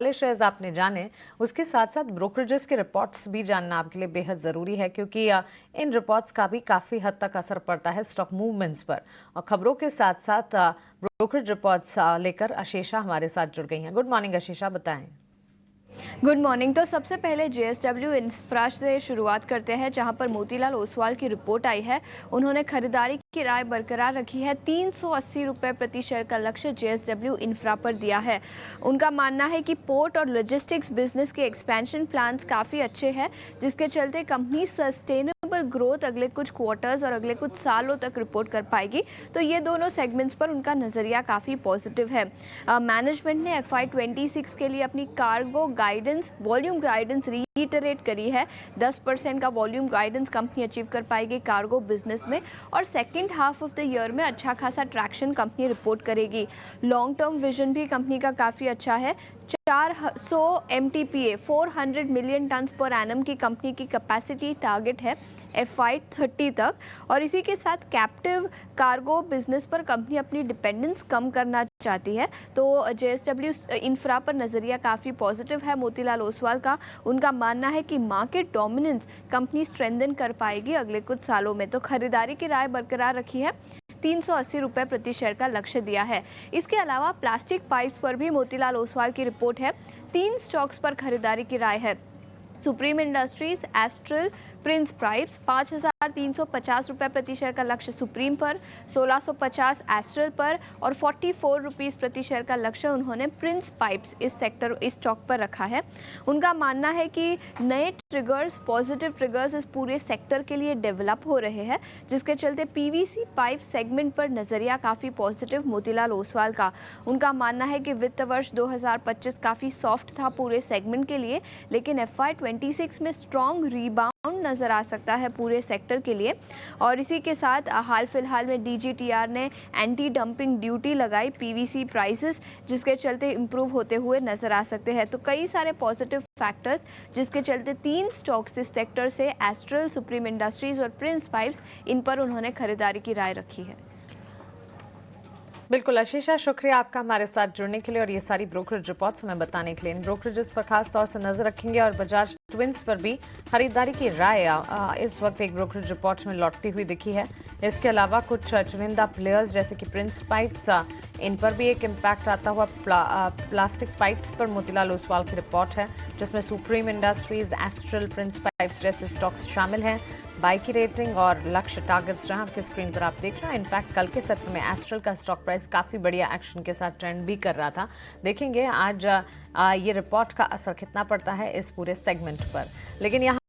Shares आपने जाने, उसके साथ साथ ब्रोकरेजेस के रिपोर्ट्स भी जानना आपके लिए बेहद ज़रूरी है, क्योंकि इन रिपोर्ट्स का भी काफ़ी हद तक असर पड़ता है स्टॉक मूवमेंट्स पर। और खबरों के साथ साथ ब्रोकरेज रिपोर्ट्स लेकर आशीषा हमारे साथ जुड़ गई हैं। गुड मॉर्निंग आशीषा, बताएं। Good morning. तो सबसे पहले जेएसडब्ल्यू इंफ्रा से शुरुआत करते हैं, जहां पर मोतीलाल ओसवाल की रिपोर्ट आई है। उन्होंने खरीदारी की राय बरकरार रखी है। 380 रुपये प्रति शेयर का लक्ष्य जेएसडब्ल्यू इंफ्रा पर दिया है। उनका मानना है कि पोर्ट और लॉजिस्टिक्स बिजनेस के एक्सपेंशन प्लान्स काफ़ी अच्छे हैं, जिसके चलते कंपनी सस्टेनेबल ग्रोथ अगले कुछ क्वार्टर्स और अगले कुछ सालों तक रिपोर्ट कर पाएगी। तो ये दोनों सेगमेंट्स पर उनका नज़रिया काफ़ी पॉजिटिव है। मैनेजमेंट ने FY26 के लिए अपनी cargo guidance, volume guidance reiterate करी है। 10% का वॉल्यूम गाइडेंस कंपनी अचीव कर पाएगी कार्गो बिजनेस में, और second half of the year में अच्छा खासा ट्रैक्शन कंपनी रिपोर्ट करेगी। लॉन्ग टर्म विजन भी कंपनी का काफ़ी अच्छा है। 400 MTPA 400 million ton per annum की कंपनी की कैपेसिटी टारगेट है FY30 तक, और इसी के साथ कैप्टिव कार्गो बिजनेस पर कंपनी अपनी डिपेंडेंस कम करना चाहती है। तो जेएसडब्ल्यू इंफ्रा पर नज़रिया काफ़ी पॉजिटिव है मोतीलाल ओसवाल का। उनका मानना है कि मार्केट डोमिनेंस कंपनी स्ट्रेंथन कर पाएगी अगले कुछ सालों में। तो खरीदारी की राय बरकरार रखी है। 380 रुपये प्रति शेयर का लक्ष्य दिया है। इसके अलावा प्लास्टिक पाइप्स पर भी मोतीलाल ओसवाल की रिपोर्ट है। 3 स्टॉक्स पर खरीदारी की राय है। Supreme industries, astral, Prince pipes. 5,350 रुपये प्रति शेयर का लक्ष्य सुप्रीम पर, 1,650 एस्ट्रल पर और 44 रुपीज़ प्रति शेयर का लक्ष्य उन्होंने प्रिंस पाइप्स इस स्टॉक पर रखा है। उनका मानना है कि नए ट्रिगर्स, पॉजिटिव ट्रिगर्स इस पूरे सेक्टर के लिए डेवलप हो रहे हैं, जिसके चलते PVC पाइप सेगमेंट पर नज़रिया काफ़ी पॉजिटिव मोतीलाल ओसवाल का। उनका मानना है कि वित्त वर्ष 2025 काफ़ी सॉफ्ट था पूरे सेगमेंट के लिए, लेकिन FY26 में स्ट्रॉन्ग रीबाउंड नज़र आ सकता है पूरे सेक्टर के लिए। और इसी के साथ हाल फिलहाल में DGTR ने एंटी डंपिंग ड्यूटी लगाई PVC प्राइसेस, जिसके चलते इम्प्रूव होते हुए नज़र आ सकते हैं। तो कई सारे पॉजिटिव फैक्टर्स, जिसके चलते 3 स्टॉक्स इस सेक्टर से, एस्ट्रल, सुप्रीम इंडस्ट्रीज और प्रिंस पाइप्स, इन पर उन्होंने खरीदारी की राय रखी है। बिल्कुल आशीषा, शुक्रिया आपका हमारे साथ जुड़ने के लिए और ये सारी ब्रोकरेज रिपोर्ट्स हमें बताने के लिए। इन ब्रोकरेजेस पर खास तौर से नजर रखेंगे और बजाज ट्विंस पर भी खरीदारी की राय इस वक्त एक ब्रोकरेज रिपोर्ट में लौटती हुई दिखी है। इसके अलावा कुछ चुनिंदा प्लेयर्स जैसे कि प्रिंस पाइप्स, इन पर भी एक इम्पैक्ट आता हुआ। प्लास्टिक पाइप्स पर मोतीलाल ओसवाल की रिपोर्ट है, जिसमें supreme industries, astral, Prince pipes जैसे स्टॉक्स शामिल हैं। बाई की रेटिंग और लक्ष्य टारगेट्स जहां आपके स्क्रीन पर आप देख रहे हैं। इनफैक्ट कल के सत्र में एस्ट्रल का स्टॉक प्राइस काफ़ी बढ़िया एक्शन के साथ ट्रेंड भी कर रहा था। देखेंगे आज ये रिपोर्ट का असर कितना पड़ता है इस पूरे सेगमेंट पर। लेकिन यहाँ